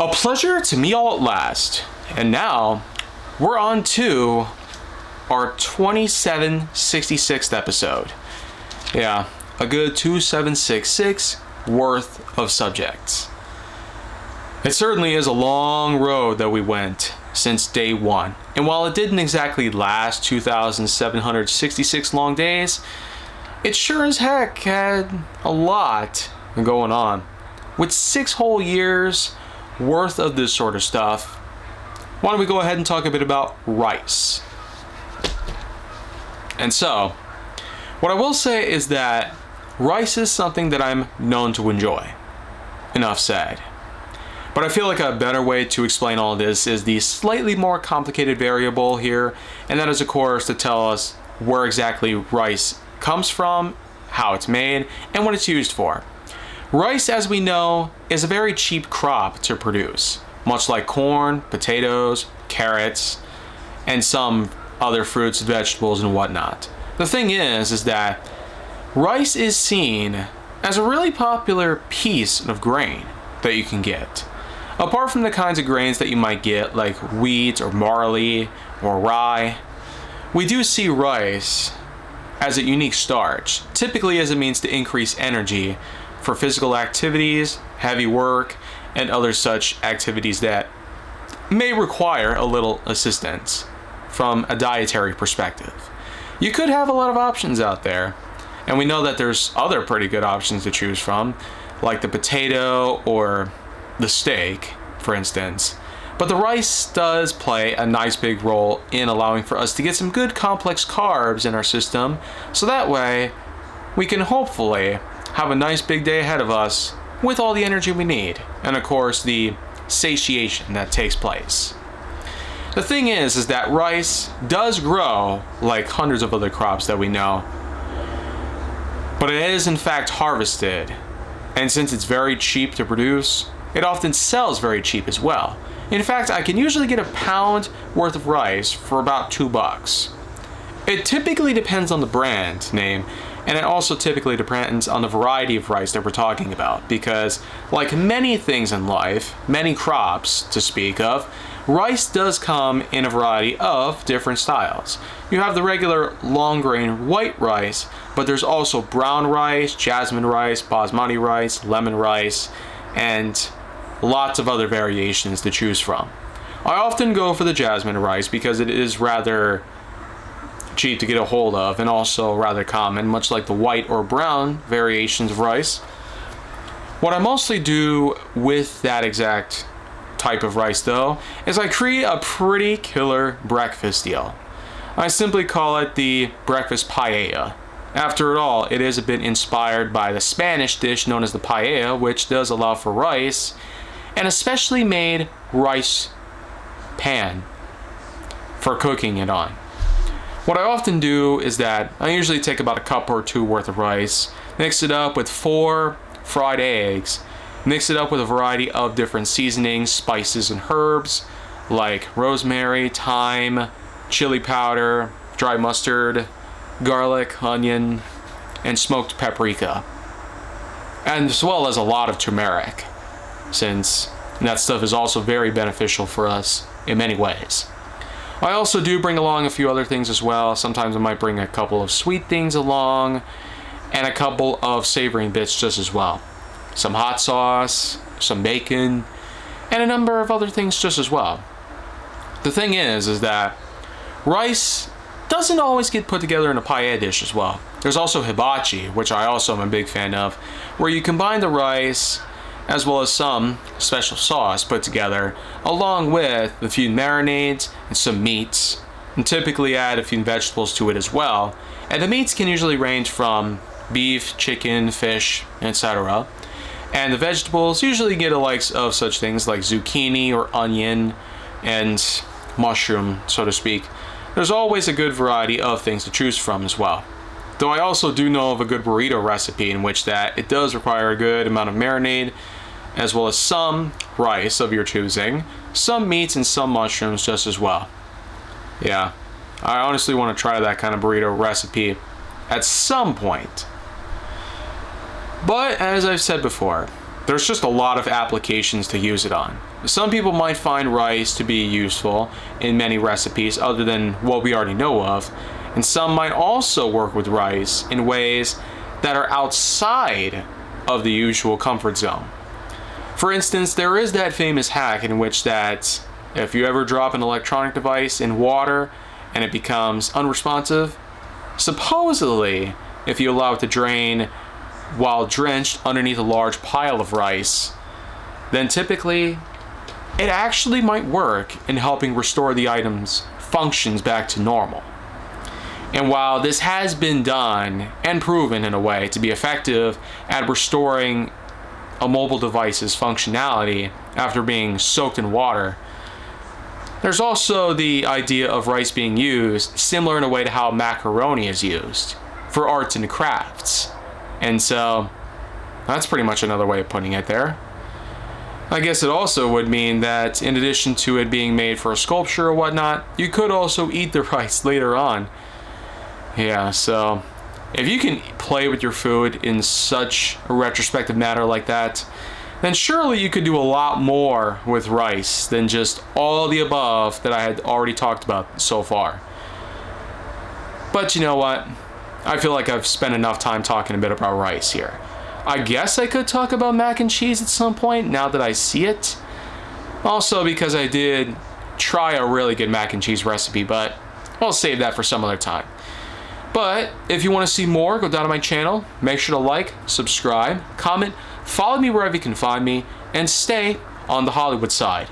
A pleasure to meet all at last. And now, we're on to our 2766th episode. Yeah, a good 2766 worth of subjects. It certainly is a long road that we went since day one. And while it didn't exactly last 2,766 long days, it sure as heck had a lot going on. With 6 whole years worth of this sort of stuff, why don't we go ahead and talk a bit about rice? And so, what I will say is that rice is something that I'm known to enjoy. Enough said. But I feel like a better way to explain all of this is the slightly more complicated variable here, and that is of course to tell us where exactly rice comes from, how it's made, and what it's used for. Rice, as we know, is a very cheap crop to produce, much like corn, potatoes, carrots, and some other fruits, vegetables, and whatnot. The thing is that rice is seen as a really popular piece of grain that you can get. Apart from the kinds of grains that you might get like wheat or barley or rye, we do see rice as a unique starch, typically as a means to increase energy for physical activities, heavy work, and other such activities that may require a little assistance from a dietary perspective. You could have a lot of options out there, and we know that there's other pretty good options to choose from, like the potato or the steak, for instance. But the rice does play a nice big role in allowing for us to get some good complex carbs in our system, so that way we can hopefully have a nice big day ahead of us with all the energy we need, and of course the satiation that takes place. The thing is that rice does grow like hundreds of other crops that we know, but it is in fact harvested, and since it's very cheap to produce, it often sells very cheap as well. In fact, I can usually get a pound worth of rice for about $2. It typically depends on the brand name, and it also typically depends on the variety of rice that we're talking about, because like many things in life, many crops to speak of, rice does come in a variety of different styles. You have the regular long grain white rice, but there's also brown rice, jasmine rice, basmati rice, lemon rice, and lots of other variations to choose from. I often go for the jasmine rice because it is rather cheap to get a hold of and also rather common, much like the white or brown variations of rice. What I mostly do with that exact type of rice though is I create a pretty killer breakfast deal. I simply call it the breakfast paella. After it all, it is a bit inspired by the Spanish dish known as the paella, which does allow for rice and a specially made rice pan for cooking it on. What I often do is that I usually take about a cup or two worth of rice, mix it up with 4 fried eggs, mix it up with a variety of different seasonings, spices, and herbs like rosemary, thyme, chili powder, dry mustard, garlic, onion, and smoked paprika, and as well as a lot of turmeric, since that stuff is also very beneficial for us in many ways. I also do bring along a few other things as well. Sometimes I might bring a couple of sweet things along and a couple of savory bits just as well. Some hot sauce, some bacon, and a number of other things just as well. The thing is that rice doesn't always get put together in a paella dish as well. There's also hibachi, which I also am a big fan of, where you combine the rice as well as some special sauce put together, along with a few marinades and some meats, and typically add a few vegetables to it as well. And the meats can usually range from beef, chicken, fish, etc. And the vegetables usually get a likes of such things like zucchini or onion and mushroom, so to speak. There's always a good variety of things to choose from as well. Though I also do know of a good burrito recipe in which that it does require a good amount of marinade, as well as some rice of your choosing, some meats, and some mushrooms just as well. Yeah, I honestly want to try that kind of burrito recipe at some point. But as I've said before, there's just a lot of applications to use it on. Some people might find rice to be useful in many recipes other than what we already know of, and some might also work with rice in ways that are outside of the usual comfort zone. For instance, there is that famous hack in which that if you ever drop an electronic device in water and it becomes unresponsive, supposedly if you allow it to drain while drenched underneath a large pile of rice, then typically it actually might work in helping restore the item's functions back to normal. And while this has been done and proven in a way to be effective at restoring a mobile device's functionality after being soaked in water, there's also the idea of rice being used similar in a way to how macaroni is used for arts and crafts. And so that's pretty much another way of putting it there. I guess it also would mean that in addition to it being made for a sculpture or whatnot, you could also eat the rice later on. Yeah, so if you can play with your food in such a retrospective manner like that, then surely you could do a lot more with rice than just all the above that I had already talked about so far. But you know what? I feel like I've spent enough time talking a bit about rice here. I guess I could talk about mac and cheese at some point now that I see it. Also because I did try a really good mac and cheese recipe, but I'll save that for some other time. But if you want to see more, go down to my channel. Make sure to like, subscribe, comment, follow me wherever you can find me, and stay on the Hollywood side.